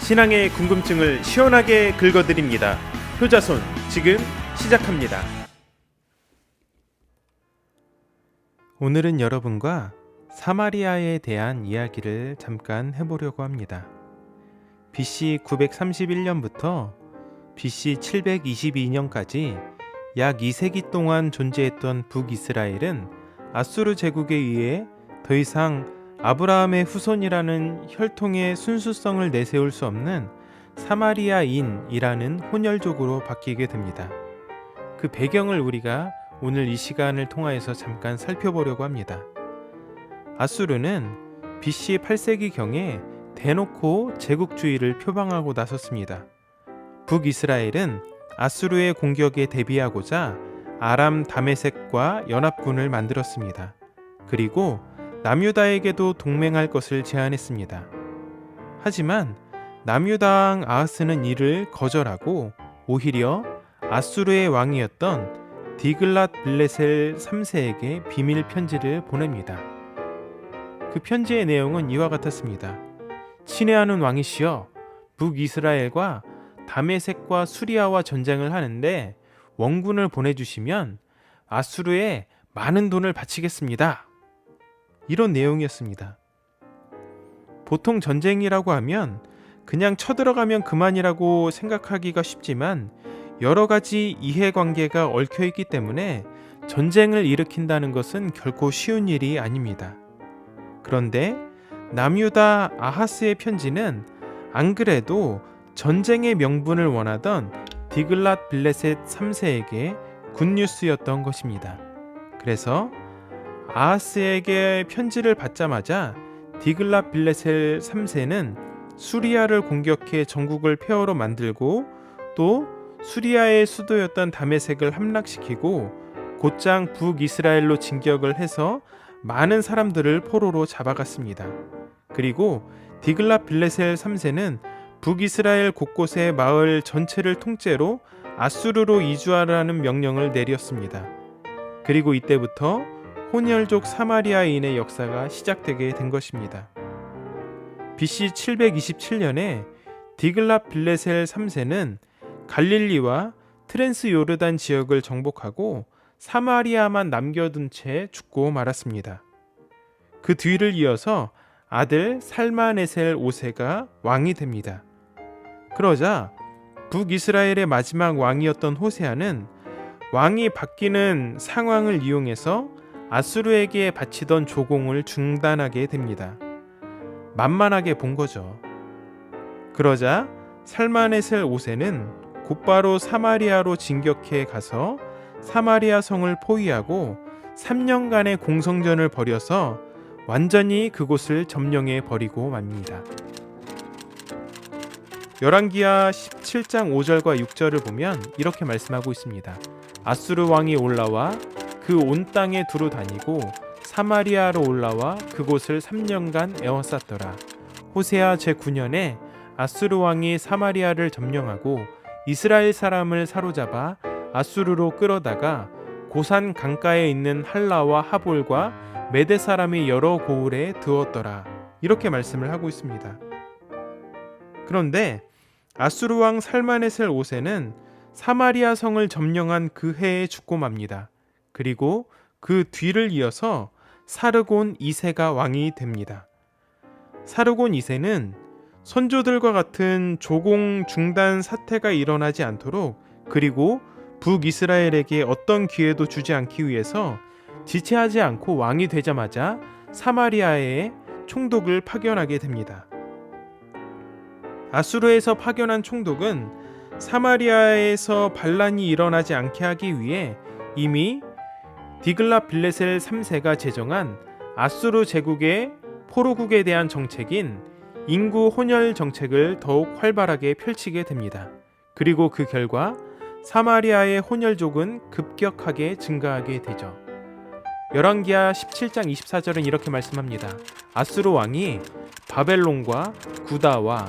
신앙의 궁금증을 시원하게 긁어드립니다. 효자손 지금 시작합니다. 오늘은 여러분과 사마리아에 대한 이야기를 잠깐 해보려고 합니다. BC 931년부터 BC 722년까지 약 2세기 동안 존재했던 북이스라엘은 아수르 제국에 의해 더 이상 아브라함의 후손이라는 혈통의 순수성을 내세울 수 없는 사마리아인이라는 혼혈족으로 바뀌게 됩니다. 그 배경을 우리가 오늘 이 시간을 통하여서 잠깐 살펴보려고 합니다. 아수르는 BC 8세기경에 대놓고 제국주의를 표방하고 나섰습니다. 북이스라엘은 아수르의 공격에 대비하고자 아람 다메섹과 연합군을 만들었습니다. 그리고 남유다에게도 동맹할 것을 제안했습니다. 하지만 남유다 왕 아하스는 이를 거절하고 오히려 아수르의 왕이었던 디글랏빌레셀 3세에게 비밀 편지를 보냅니다. 그 편지의 내용은 이와 같았습니다. 친애하는 왕이시여, 북이스라엘과 다메섹과 수리아와 전쟁을 하는데 원군을 보내주시면 아수르에 많은 돈을 바치겠습니다. 이런 내용이었습니다. 보통 전쟁이라고 하면 그냥 쳐들어가면 그만이라고 생각하기가 쉽지만 여러 가지 이해관계가 얽혀있기 때문에 전쟁을 일으킨다는 것은 결코 쉬운 일이 아닙니다. 그런데 남유다 아하스의 편지는 안 그래도 전쟁의 명분을 원하던 디글랏빌레셋 3세에게 굿뉴스였던 것입니다. 그래서 아하스에게 편지를 받자마자 디글랏빌레셀 3세는 수리아를 공격해 전국을 폐허로 만들고 또 수리아의 수도였던 다메섹을 함락시키고 곧장 북이스라엘로 진격을 해서 많은 사람들을 포로로 잡아갔습니다. 그리고 디글랏빌레셀 3세는 북이스라엘 곳곳의 마을 전체를 통째로 아수르로 이주하라는 명령을 내렸습니다. 그리고 이때부터 혼혈족 사마리아인의 역사가 시작되게 된 것입니다. BC 727년에 디글랏빌레셀 3세는 갈릴리와 트랜스 요르단 지역을 정복하고 사마리아만 남겨둔 채 죽고 말았습니다. 그 뒤를 이어서 아들 살마네셀 5세가 왕이 됩니다. 그러자 북이스라엘의 마지막 왕이었던 호세아는 왕이 바뀌는 상황을 이용해서 아수르에게 바치던 조공을 중단하게 됩니다. 만만하게 본 거죠. 그러자 살마네셀 5세는 곧바로 사마리아로 진격해 가서 사마리아 성을 포위하고 3년간의 공성전을 벌여서 완전히 그곳을 점령해 버리고 맙니다. 열왕기하 17장 5절과 6절을 보면 이렇게 말씀하고 있습니다. 아수르 왕이 올라와 그 온 땅에 두루 다니고 사마리아로 올라와 그곳을 3년간 에워쌌더라. 호세아 제9년에 아수르 왕이 사마리아를 점령하고 이스라엘 사람을 사로잡아 아수르로 끌어다가 고산 강가에 있는 할라와 하볼과 메대 사람의 여러 고을에 두었더라. 이렇게 말씀을 하고 있습니다. 그런데 아수르 왕 살마네셀 5세는 사마리아 성을 점령한 그 해에 죽고 맙니다. 그리고 그 뒤를 이어서 사르곤 2세가 왕이 됩니다. 사르곤 2세는 선조들과 같은 조공 중단 사태가 일어나지 않도록 그리고 북이스라엘에게 어떤 기회도 주지 않기 위해서 지체하지 않고 왕이 되자마자 사마리아에 총독을 파견하게 됩니다. 아수르에서 파견한 총독은 사마리아에서 반란이 일어나지 않게 하기 위해 이미 디글랏빌레셀 3세가 제정한 아수르 제국의 포로국에 대한 정책인 인구 혼혈 정책을 더욱 활발하게 펼치게 됩니다. 그리고 그 결과 사마리아의 혼혈족은 급격하게 증가하게 되죠. 열왕기하 17장 24절은 이렇게 말씀합니다. 아수르 왕이 바벨론과 구다와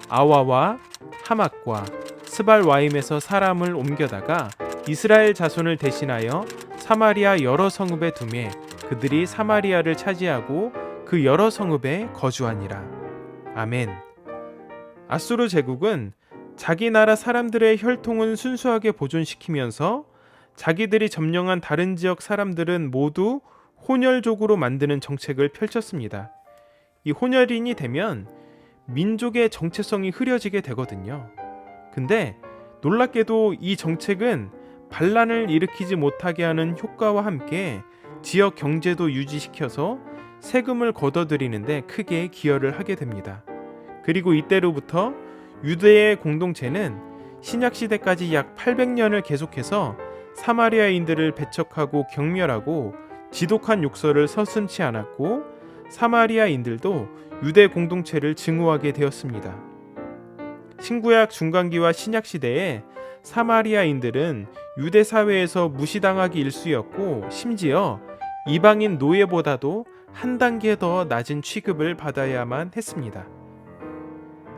아와와 하맛과 스발와임에서 사람을 옮겨다가 이스라엘 자손을 대신하여 사마리아 여러 성읍에 두매 그들이 사마리아를 차지하고 그 여러 성읍에 거주하니라. 아멘. 아수르 제국은 자기 나라 사람들의 혈통은 순수하게 보존시키면서 자기들이 점령한 다른 지역 사람들은 모두 혼혈족으로 만드는 정책을 펼쳤습니다. 이 혼혈인이 되면 민족의 정체성이 흐려지게 되거든요. 근데 놀랍게도 이 정책은 반란을 일으키지 못하게 하는 효과와 함께 지역 경제도 유지시켜서 세금을 걷어들이는데 크게 기여를 하게 됩니다. 그리고 이때로부터 유대의 공동체는 신약시대까지 약 800년을 계속해서 사마리아인들을 배척하고 경멸하고 지독한 욕설을 서슴지 않았고 사마리아인들도 유대 공동체를 증오하게 되었습니다. 신구약 중간기와 신약시대에 사마리아인들은 유대 사회에서 무시당하기 일쑤였고 심지어 이방인 노예보다도 한 단계 더 낮은 취급을 받아야만 했습니다.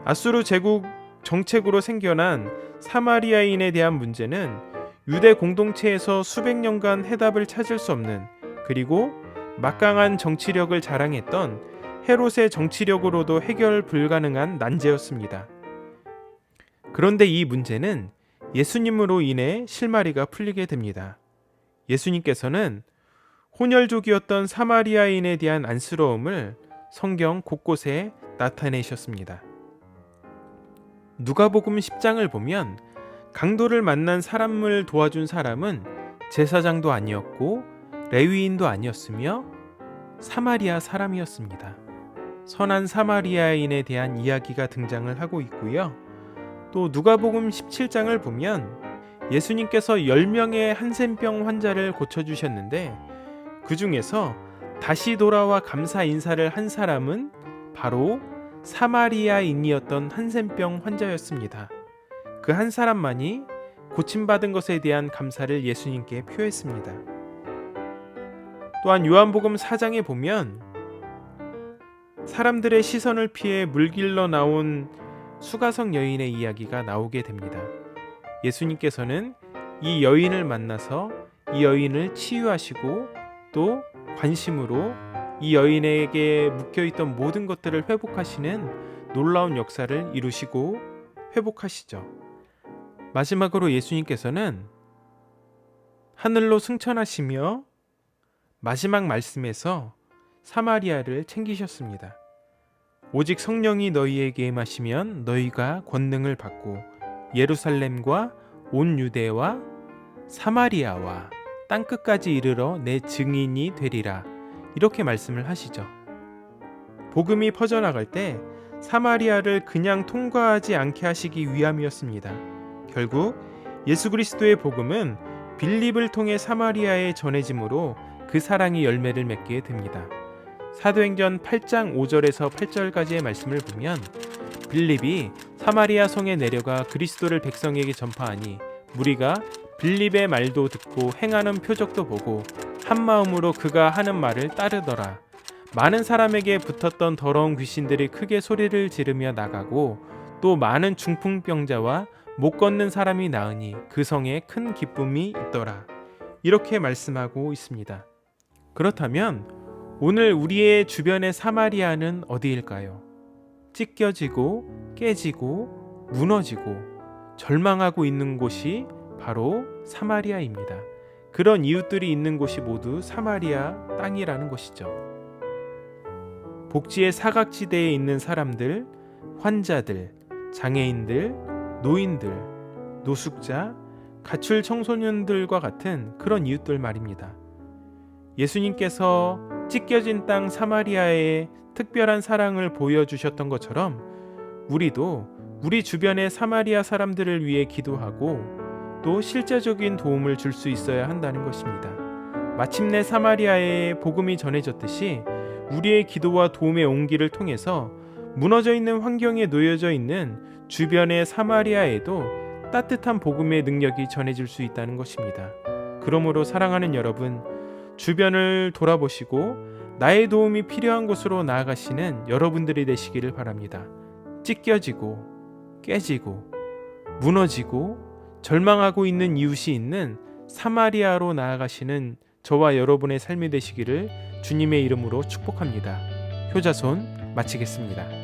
아수르 제국 정책으로 생겨난 사마리아인에 대한 문제는 유대 공동체에서 수백 년간 해답을 찾을 수 없는, 그리고 막강한 정치력을 자랑했던 헤롯의 정치력으로도 해결 불가능한 난제였습니다. 그런데 이 문제는 예수님으로 인해 실마리가 풀리게 됩니다. 예수님께서는 혼혈족이었던 사마리아인에 대한 안쓰러움을 성경 곳곳에 나타내셨습니다. 누가복음 10장을 보면 강도를 만난 사람을 도와준 사람은 제사장도 아니었고 레위인도 아니었으며 사마리아 사람이었습니다. 선한 사마리아인에 대한 이야기가 등장을 하고 있고요. 또 누가복음 17장을 보면 예수님께서 10명의 한센병 환자를 고쳐주셨는데 그 중에서 다시 돌아와 감사 인사를 한 사람은 바로 사마리아인이었던 한센병 환자였습니다. 그 한 사람만이 고침받은 것에 대한 감사를 예수님께 표했습니다. 또한 요한복음 4장에 보면 사람들의 시선을 피해 물길러 나온 수가성 여인의 이야기가 나오게 됩니다. 예수님께서는 이 여인을 만나서 이 여인을 치유하시고 또 관심으로 이 여인에게 묶여있던 모든 것들을 회복하시는 놀라운 역사를 이루시고 회복하시죠. 마지막으로 예수님께서는 하늘로 승천하시며 마지막 말씀에서 사마리아를 챙기셨습니다. 오직 성령이 너희에게 임하시면 너희가 권능을 받고 예루살렘과 온 유대와 사마리아와 땅끝까지 이르러 내 증인이 되리라. 이렇게 말씀을 하시죠. 복음이 퍼져나갈 때 사마리아를 그냥 통과하지 않게 하시기 위함이었습니다. 결국 예수 그리스도의 복음은 빌립을 통해 사마리아에 전해짐으로 그 사랑이 열매를 맺게 됩니다. 사도행전 8장 5절에서 8절까지의 말씀을 보면 빌립이 사마리아 성에 내려가 그리스도를 백성에게 전파하니 무리가 빌립의 말도 듣고 행하는 표적도 보고 한 마음으로 그가 하는 말을 따르더라. 많은 사람에게 붙었던 더러운 귀신들이 크게 소리를 지르며 나가고 또 많은 중풍병자와 못 걷는 사람이 나으니 그 성에 큰 기쁨이 있더라. 이렇게 말씀하고 있습니다. 그렇다면 오늘 우리의 주변의 사마리아는 어디일까요? 찢겨지고 깨지고 무너지고 절망하고 있는 곳이 바로 사마리아입니다. 그런 이웃들이 있는 곳이 모두 사마리아 땅이라는 것이죠. 복지의 사각지대에 있는 사람들, 환자들, 장애인들, 노인들, 노숙자, 가출 청소년들과 같은 그런 이웃들 말입니다. 예수님께서 찢겨진 땅 사마리아에 특별한 사랑을 보여주셨던 것처럼 우리도 우리 주변의 사마리아 사람들을 위해 기도하고 또 실제적인 도움을 줄 수 있어야 한다는 것입니다. 마침내 사마리아에 복음이 전해졌듯이 우리의 기도와 도움의 온기를 통해서 무너져 있는 환경에 놓여져 있는 주변의 사마리아에도 따뜻한 복음의 능력이 전해질 수 있다는 것입니다. 그러므로 사랑하는 여러분, 주변을 돌아보시고 나의 도움이 필요한 곳으로 나아가시는 여러분들이 되시기를 바랍니다. 찢겨지고 깨지고 무너지고 절망하고 있는 이웃이 있는 사마리아로 나아가시는 저와 여러분의 삶이 되시기를 주님의 이름으로 축복합니다. 효자손 마치겠습니다.